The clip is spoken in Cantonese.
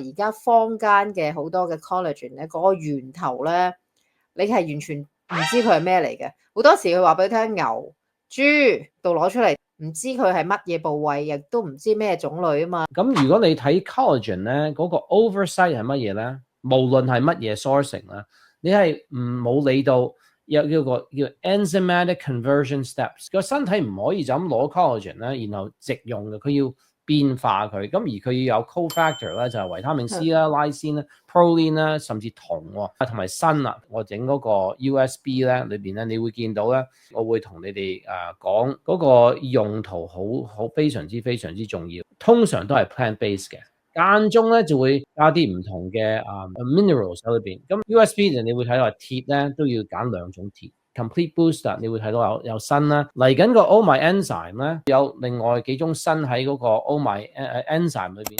而家坊間嘅好多嘅 collagen 咧，嗰個源頭咧，你係完全唔知佢係咩嚟嘅。好多時佢話俾你聽，牛、豬度攞出嚟，唔知佢係乜嘢部位，亦都唔知咩種類啊嘛。咁如果你睇 collagen 咧，嗰個 oversight 係乜嘢咧？無論係乜嘢 sourcing 啦，你係冇理到有叫 enzymatic conversion steps， 個身體唔可以就咁攞 collagen 咧，然後直用嘅，佢要變化佢。咁而佢要有 cofactor 咧，就係維他命 C 啦、lysine 啦、proline 啦，甚至銅喎，同埋鋅啊。我整嗰個 USB 咧裏邊咧，你會見到咧，我會同你哋講嗰個用途好非常之重要。通常都係 plant based 嘅。間中咧就會加啲唔同嘅minerals 喺裏邊。咁 USB 你會睇到鐵咧都要揀兩種鐵。Complete Booster 你會睇到有鋅啦。嚟緊個 Oh My Enzyme 咧有另外幾種鋅喺嗰個 Oh My Enzyme 裏邊。